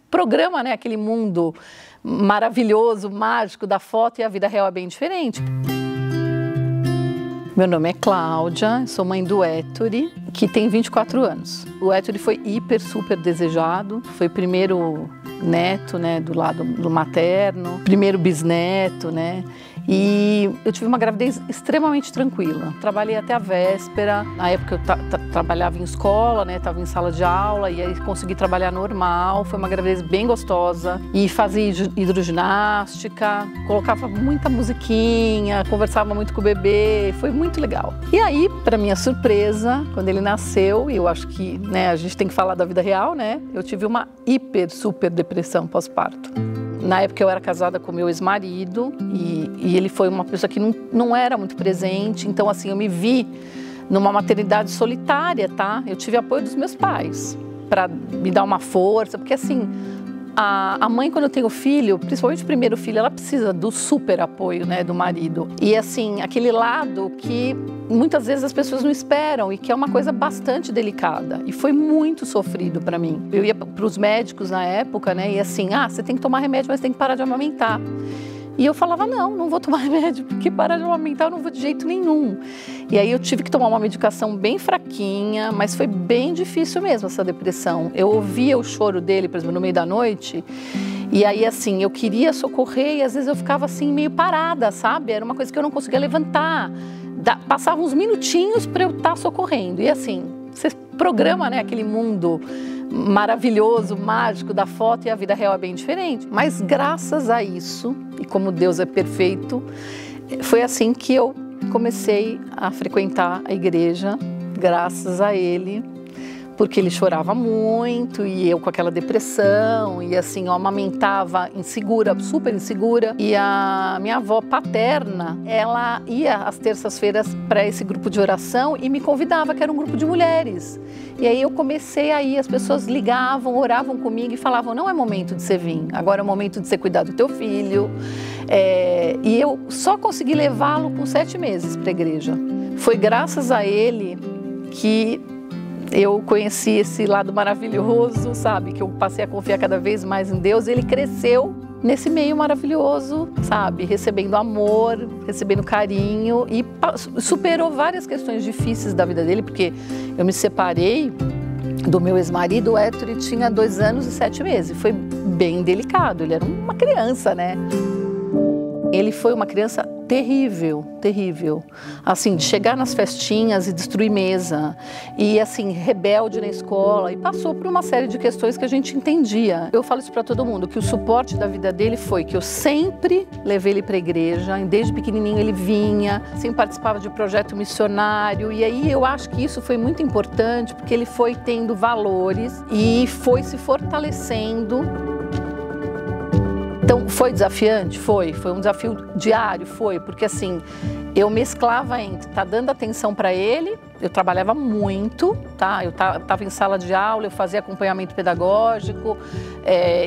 programa, né, aquele mundo maravilhoso, mágico da foto, e a vida real é bem diferente. Meu nome é Cláudia, sou mãe do Ettore, que tem 24 anos. O Ettore foi super desejado, foi o primeiro neto, né, do lado do materno, primeiro bisneto, né? E eu tive uma gravidez extremamente tranquila. Trabalhei até a véspera. Na época eu trabalhava em escola, né? Estava em sala de aula e aí consegui trabalhar normal. Foi uma gravidez bem gostosa. E fazia hidroginástica, colocava muita musiquinha, conversava muito com o bebê. Foi muito legal. E aí, para minha surpresa, quando ele nasceu, e eu acho que, né, a gente tem que falar da vida real, né? Eu tive uma super depressão pós-parto. Na época eu era casada com meu ex-marido e ele foi uma pessoa que não era muito presente, então assim, eu me vi numa maternidade solitária, tá? Eu tive apoio dos meus pais para me dar uma força, porque assim, a mãe quando tem o filho, principalmente o primeiro filho, ela precisa do super apoio, né, do marido. E assim, aquele lado que muitas vezes as pessoas não esperam e que é uma coisa bastante delicada. E foi muito sofrido para mim. Eu ia para os médicos na época, né, e assim, você tem que tomar remédio, mas tem que parar de amamentar. E eu falava, não vou tomar remédio, porque parar de amamentar eu não vou de jeito nenhum. E aí eu tive que tomar uma medicação bem fraquinha, mas foi bem difícil mesmo essa depressão. Eu ouvia o choro dele, por exemplo, no meio da noite, e aí assim, eu queria socorrer e às vezes eu ficava assim meio parada, sabe? Era uma coisa que eu não conseguia levantar. Passava uns minutinhos para eu estar socorrendo. E assim, você programa, né, aquele mundo maravilhoso, mágico da foto, e a vida real é bem diferente. Mas graças a isso, e como Deus é perfeito, foi assim que eu comecei a frequentar a igreja, graças a ele, porque ele chorava muito e eu com aquela depressão e assim, eu amamentava insegura, super insegura. E a minha avó paterna, ela ia às terças-feiras para esse grupo de oração e me convidava, que era um grupo de mulheres. E aí eu comecei a ir, as pessoas ligavam, oravam comigo e falavam, não é momento de você vir, agora é o momento de você cuidar do teu filho. E eu só consegui levá-lo com 7 meses para a igreja. Foi graças a ele que eu conheci esse lado maravilhoso, sabe? Que eu passei a confiar cada vez mais em Deus. Ele cresceu nesse meio maravilhoso, sabe? Recebendo amor, recebendo carinho e superou várias questões difíceis da vida dele, porque eu me separei do meu ex-marido, o Ettore tinha 2 anos e 7 meses. Foi bem delicado, ele era uma criança, né? Ele foi uma criança terrível, assim, de chegar nas festinhas e destruir mesa, e assim, rebelde na escola, e passou por uma série de questões que a gente entendia. Eu falo isso para todo mundo, que o suporte da vida dele foi que eu sempre levei ele para a igreja, desde pequenininho ele vinha, sempre participava de projeto missionário, e aí eu acho que isso foi muito importante, porque ele foi tendo valores e foi se fortalecendo. Então, foi desafiante? Foi um desafio diário, porque assim, eu mesclava entre estar dando atenção para ele, eu trabalhava muito, tá? Eu estava em sala de aula, eu fazia acompanhamento pedagógico,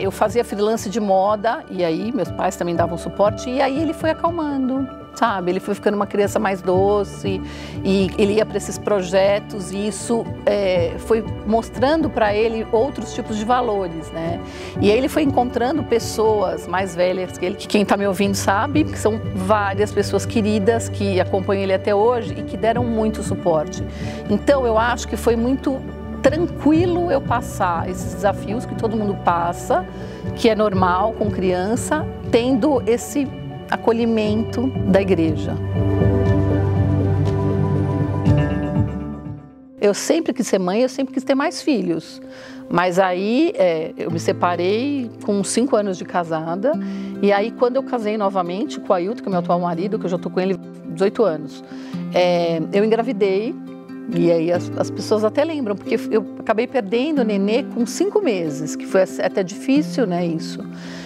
eu fazia freelance de moda, e aí meus pais também davam suporte, e aí ele foi acalmando, sabe? Ele foi ficando uma criança mais doce, e ele ia para esses projetos, e isso foi mostrando para ele outros tipos de valores, né? E aí ele foi encontrando pessoas mais velhas que ele, que quem está me ouvindo sabe, que são várias pessoas queridas que acompanham ele até hoje e que deram muito suporte. Então eu acho que foi muito tranquilo eu passar esses desafios que todo mundo passa, que é normal com criança, tendo esse acolhimento da igreja. Eu sempre quis ser mãe, eu sempre quis ter mais filhos. Mas aí eu me separei com 5 anos de casada. E aí quando eu casei novamente com o Ailton, que é meu atual marido, que eu já estou com ele há 18 anos, eu engravidei. E aí as pessoas até lembram, porque eu acabei perdendo o nenê com 5 meses, que foi até difícil, né, isso.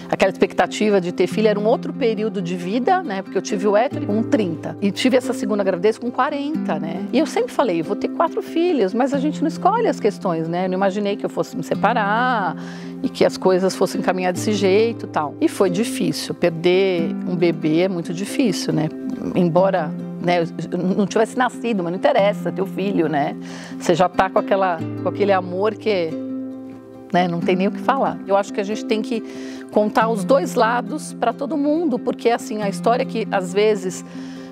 Aquela expectativa de ter filho era um outro período de vida, né, porque eu tive o Ettore com 30 e tive essa segunda gravidez com 40, né. E eu sempre falei, eu vou ter 4 filhos, mas a gente não escolhe as questões, né. Eu não imaginei que eu fosse me separar e que as coisas fossem caminhar desse jeito e tal. E foi difícil, perder um bebê é muito difícil, né, embora... eu não tivesse nascido, mas não interessa, teu filho, né? Você já tá com aquele amor que né? Não tem nem o que falar. Eu acho que a gente tem que contar os dois lados para todo mundo, porque assim, a história que às vezes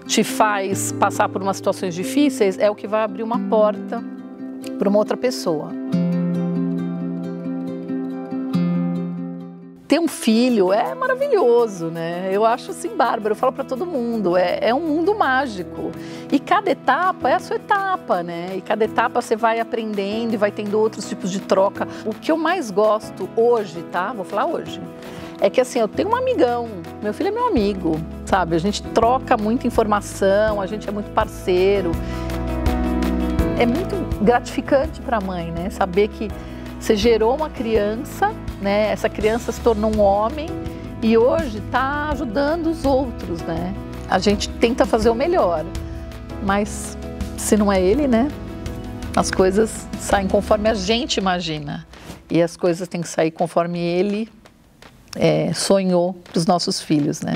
te faz passar por umas situações difíceis é o que vai abrir uma porta para uma outra pessoa. Ter um filho é maravilhoso, né? Eu acho assim bárbaro, eu falo para todo mundo, é um mundo mágico. E cada etapa é a sua etapa, né? E cada etapa você vai aprendendo e vai tendo outros tipos de troca. O que eu mais gosto hoje, tá? Vou falar hoje. É que assim, eu tenho um amigão, meu filho é meu amigo, sabe? A gente troca muita informação, a gente é muito parceiro. É muito gratificante para a mãe, né? Saber que você gerou uma criança, né? Essa criança se tornou um homem e hoje está ajudando os outros, né? A gente tenta fazer o melhor, mas se não é ele, né? As coisas saem conforme a gente imagina e as coisas têm que sair conforme ele sonhou para os nossos filhos, né?